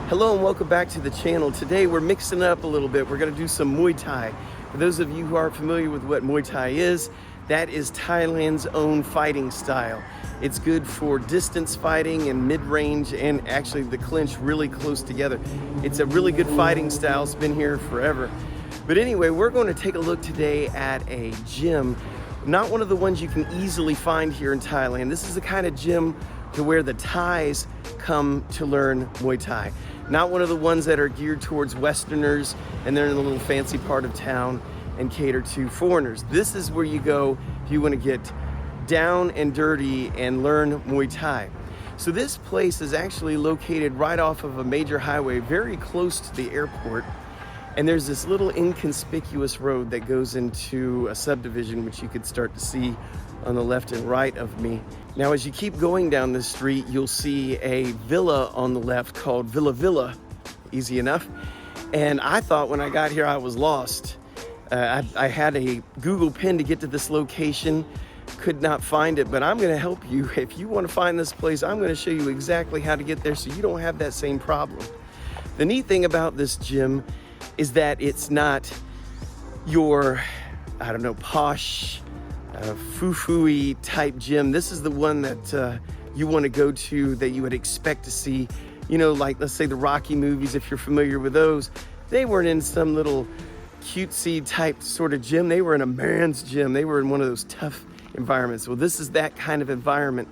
Hello and welcome back to the channel. Today we're mixing it up a little bit. We're going to do some Muay Thai. For those of you who aren't familiar with what Muay Thai is, that is Thailand's own fighting style. It's good for distance fighting and mid-range and actually the clinch really close together. It's a really good fighting style. It's been here forever. But anyway, we're going to take a look today at a gym. Not one of the ones you can easily find here in Thailand. This is the kind of gym to where the Thais come to learn Muay Thai. Not one of the ones that are geared towards Westerners and they're in a little fancy part of town and cater to foreigners. This is where you go if you want to get down and dirty and learn Muay Thai. So this place is actually located right off of a major highway, very close to the airport. And there's this little inconspicuous road that goes into a subdivision, which you could start to see on the left and right of me. Now, as you keep going down this street, you'll see a villa on the left called Villa Villa. Easy enough. And I thought when I got here, I was lost. I had a Google pin to get to this location, could not find it, but I'm gonna help you. If you wanna find this place, I'm gonna show you exactly how to get there so you don't have that same problem. The neat thing about this gym is that it's not your, I don't know, posh, foo-foo-y type gym. This is the one that you want to go to, that you would expect to see, you know, like let's say the Rocky movies, if you're familiar with those. They weren't in some little cutesy type sort of gym. They were in a man's gym. They were in one of those tough environments. Well, this is that kind of environment.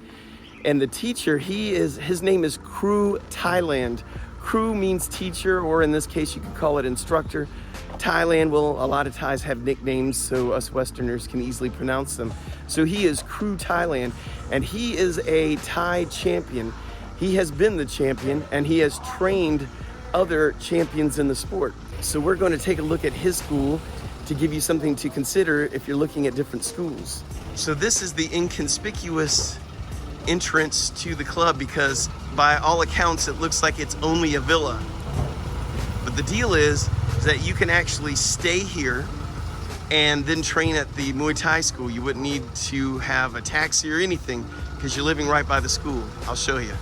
And the teacher, his name is Crew Thailand. Crew means teacher, or in this case, you could call it instructor. Thailand, well, a lot of Thais have nicknames, so us Westerners can easily pronounce them. So he is Crew Thailand, and he is a Thai champion. He has been the champion, and he has trained other champions in the sport. So we're going to take a look at his school to give you something to consider if you're looking at different schools. So this is the inconspicuous entrance to the club, because by all accounts it looks like it's only a villa. But the deal is that you can actually stay here and then train at the Muay Thai school. You wouldn't need to have a taxi or anything because you're living right by the school. I'll show you.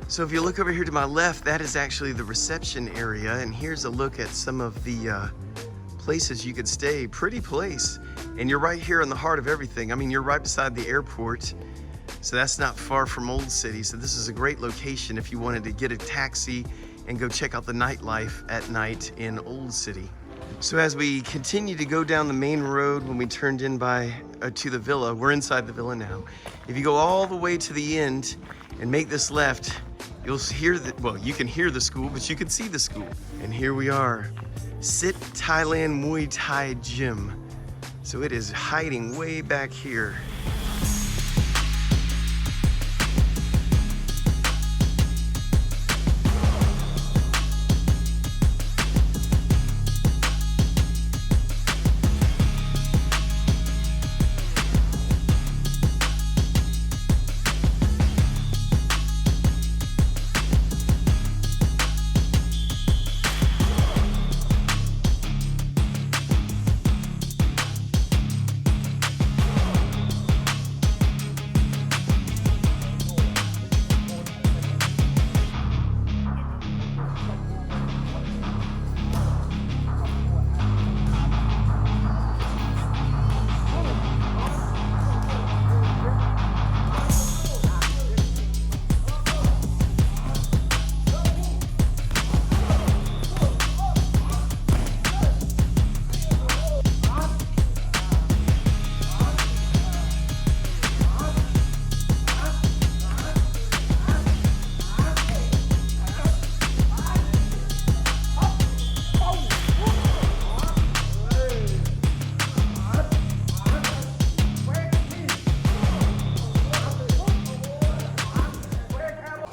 So if you look over here to my left, that is actually the reception area, and here's a look at some of the places you could stay. Pretty place, and you're right here in the heart of everything. I mean, you're right beside the airport. So that's not far from Old City. So this is a great location if you wanted to get a taxi and go check out the nightlife at night in Old City. So as we continue to go down the main road, when we turned in to the villa, we're inside the villa now. If you go all the way to the end and make this left, you'll hear you can hear the school, but you can see the school. And here we are, Sit Thailand Muay Thai Gym. So it is hiding way back here.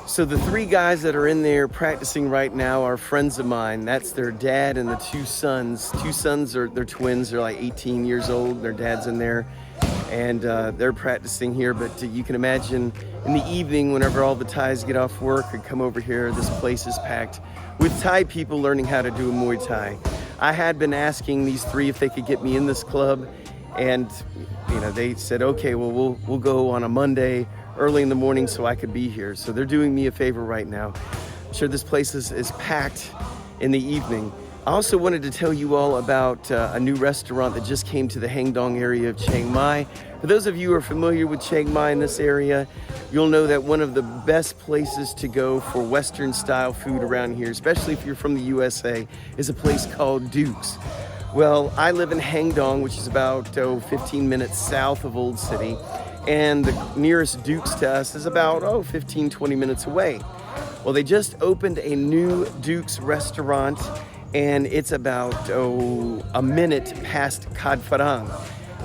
So the three guys that are in there practicing right now are friends of mine. That's their dad and the two sons. They're twins. They're like 18 years old. Their dad's in there, and they're practicing here. But you can imagine in the evening, whenever all the Thais get off work and come over here, this place is packed with Thai people learning how to do Muay Thai. I had been asking these three if they could get me in this club, and they said, okay, well, we'll go on a Monday early in the morning so I could be here. So they're doing me a favor right now. I'm sure this place is packed in the evening. I also wanted to tell you all about a new restaurant that just came to the Hang Dong area of Chiang Mai. For those of you who are familiar with Chiang Mai in this area, you'll know that one of the best places to go for Western style food around here, especially if you're from the USA, is a place called Duke's. Well, I live in Hang Dong, which is about 15 minutes south of Old City, and the nearest Duke's to us is about 15, 20 minutes away. Well, they just opened a new Duke's restaurant, and it's about a minute past Kad Farang,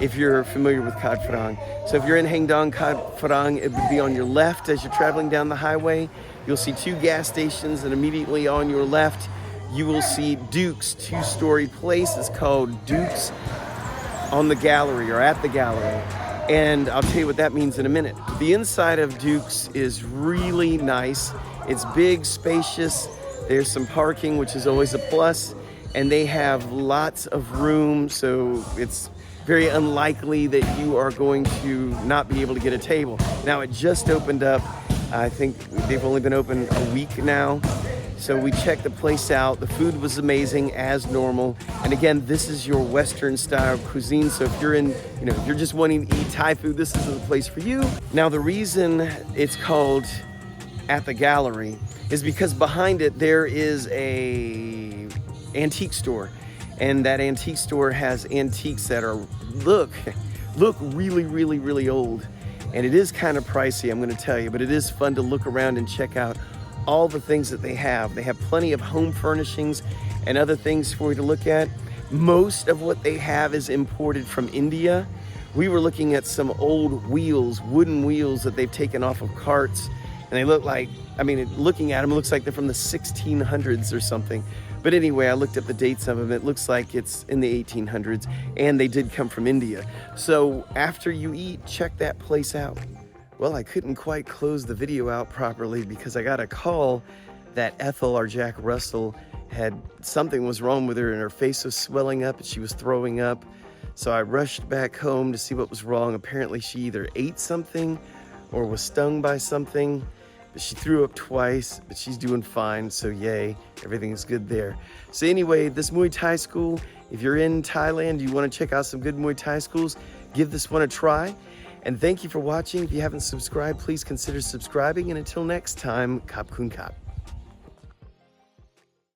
if you're familiar with Kad Farang. So if you're in Hang Dong, Kad Farang, it would be on your left as you're traveling down the highway. You'll see 2 gas stations, and immediately on your left, you will see Duke's 2-story place. It's called Duke's on the gallery, or at the gallery. And I'll tell you what that means in a minute. The inside of Duke's is really nice. It's big, spacious. There's some parking, which is always a plus. And they have lots of room, so it's very unlikely that you are going to not be able to get a table. Now, it just opened up. I think they've only been open a week now. So we checked the place out. The food was amazing as normal. And again, this is your Western style cuisine. So if you're if you're just wanting to eat Thai food, this is the place for you. Now, the reason it's called At the Gallery is because behind it there is a antique store. And that antique store has antiques that look really, really, really old. And it is kind of pricey, I'm gonna tell you, but it is fun to look around and check out all the things that they have. They have plenty of home furnishings and other things for you to look at. Most of what they have is imported from India. We were looking at some old wheels, wooden wheels that they've taken off of carts, and they look like, looking at them, it looks like they're from the 1600s or something. But anyway, I looked up the dates of them. It looks like it's in the 1800s, and they did come from India. So after you eat, check that place out. Well, I couldn't quite close the video out properly because I got a call that Ethel, our Jack Russell, something was wrong with her, and her face was swelling up and she was throwing up. So I rushed back home to see what was wrong. Apparently she either ate something or was stung by something, but she threw up twice, but she's doing fine. So yay, everything is good there. So anyway, this Muay Thai school, if you're in Thailand, you want to check out some good Muay Thai schools, give this one a try. And thank you for watching. If you haven't subscribed, please consider subscribing. And until next time, Kap Kun Kap.